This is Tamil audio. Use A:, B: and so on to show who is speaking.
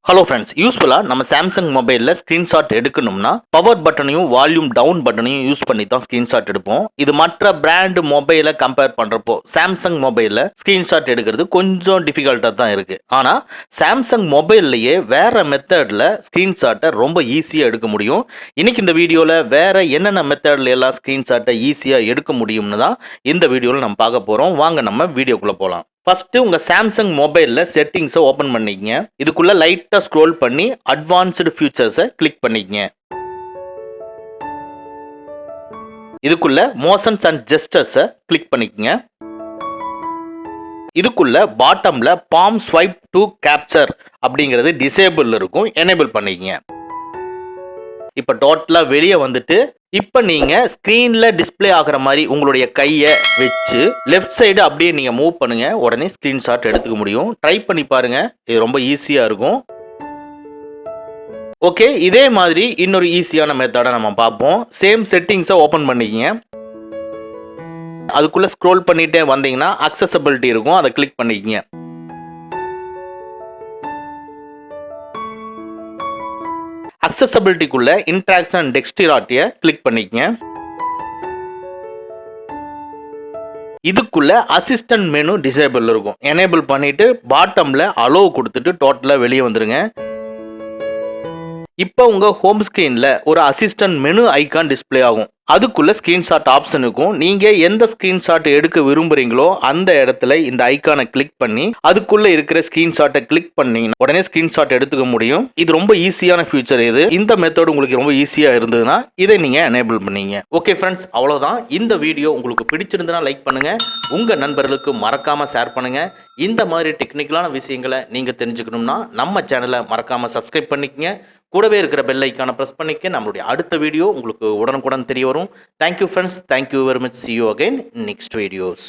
A: ஹலோ ஃப்ரெண்ட்ஸ், யூஸ்ஃபுல்லாக நம்ம சாம்சங் மொபைலில் ஸ்க்ரீன்ஷாட் எடுக்கணும்னா பவர் பட்டனையும் வால்யூம் டவுன் பட்டனையும் யூஸ் பண்ணி தான் ஸ்க்ரீன்ஷாட் எடுப்போம். இது மற்ற பிராண்டு மொபைலை கம்பேர் பண்ணுறப்போ சாம்சங் மொபைலில் ஸ்க்ரீன்ஷாட் எடுக்கிறது கொஞ்சம் டிஃபிகல்ட்டாக தான் இருக்குது. ஆனால் சாம்சங் மொபைல்லையே வேறு மெத்தடில் ஸ்க்ரீன்ஷாட்டை ரொம்ப ஈஸியாக எடுக்க முடியும். இன்றைக்கி இந்த வீடியோவில் வேறு என்னென்ன மெத்தடில் எல்லாம் ஸ்க்ரீன்ஷாட்டை ஈஸியாக எடுக்க முடியும்னு தான் இந்த வீடியோவில் நம்ம பார்க்க போகிறோம். வாங்க நம்ம வீடியோக்குள்ளே போகலாம். ஃபர்ஸ்ட் உங்க சாம்சங் மொபைல்ல செட்டிங்ஸை ஓபன் பண்ணிக்கங்க. இதுக்குள்ள லைட்டா ஸ்க்ரோல் பண்ணி அட்வான்ஸ்டு ஃபியூச்சர்ஸை கிளிக் பண்ணிக்கங்க. இதுக்குள்ள மோஷன்ஸ் அண்ட் ஜெஸ்டர்ஸை கிளிக் பண்ணிக்கங்க. இதுக்குள்ள பாட்டம்ல பாம் ஸ்வைப் டு கேப்சர் அப்படிங்கிறது டிசேபிள் இருக்கும், எனேபிள் பண்ணிக்கங்க. இப்போ டோட்டலாக வெளியே வந்துட்டு இப்போ நீங்கள் ஸ்க்ரீனில் டிஸ்பிளே ஆகிற மாதிரி உங்களுடைய கையை வச்சு லெஃப்ட் சைடு அப்படியே நீங்கள் மூவ் பண்ணுங்கள். உடனே ஸ்க்ரீன்ஷாட் எடுத்துக்க முடியும். ட்ரை பண்ணி பாருங்கள், இது ரொம்ப ஈஸியாக இருக்கும். ஓகே, இதே மாதிரி இன்னொரு ஈஸியான மெத்தடை நம்ம பார்ப்போம். சேம் செட்டிங்ஸை ஓப்பன் பண்ணிக்கங்க. அதுக்குள்ளே ஸ்க்ரோல் பண்ணிகிட்டே வந்தீங்கன்னா அக்சசபிலிட்டி இருக்கும், அதை கிளிக் பண்ணிக்கங்க. அக்சசபிலிட்டிக்குள்ள இன்ட்ராக்ஷன் அண்ட் டெக்ஸ்டிராட்டியை கிளிக் பண்ணிக்கங்க. இதுக்குள்ள அசிஸ்டன்ட் மெனு டிசேபிள் இருக்கும், எனேபிள் பண்ணிட்டு பாட்டம்ல அலோவ் கொடுத்துட்டு டோட்டலா வெளியே வந்துருங்க. இப்போ உங்க ஹோம் ஸ்கிரீன்ல ஒரு அசிஸ்டன்ட் மெனு ஐகான் டிஸ்பிளே ஆகும். அதுக்குள்ள ஸ்கிரீன்ஷாட் ஆப்ஷன் இருக்கும். நீங்க எந்த ஸ்கிரீன்ஷாட் எடுக்க விரும்புறீங்களோ அந்த இடத்துல இந்த ஐகானை கிளிக் பண்ணி அதுக்குள்ள இருக்கிற ஸ்கிரீன்ஷாட்டை கிளிக் பண்ணீங்கன்னா உடனே ஸ்கிரீன்ஷாட் எடுத்துக்க முடியும். இது ரொம்ப ஈஸியான ஃபியூச்சர். இந்த மெத்தட் உங்களுக்கு ரொம்ப ஈஸியா இருந்ததுன்னா இதை நீங்க எனேபிள் பண்ணீங்க. ஓகே ஃப்ரெண்ட்ஸ், அவ்வளவுதான். இந்த வீடியோ உங்களுக்கு பிடிச்சிருந்தா லைக் பண்ணுங்க, உங்க நண்பர்களுக்கு மறக்காம ஷேர் பண்ணுங்க. இந்த மாதிரி டெக்னிக்கலான விஷயங்களை நீங்க தெரிஞ்சுக்கணும்னா நம்ம சேனலை மறக்காம சப்ஸ்கிரைப் பண்ணிக்கங்க. கூடவே இருக்கிற பெல் ஐக்கானை ப்ரெஸ் பண்ணிக்க நம்மளுடைய அடுத்த வீடியோ உங்களுக்கு உடனுக்குடன் தெரிய வரும். Thank you friends, thank you very much. See you again in next videos.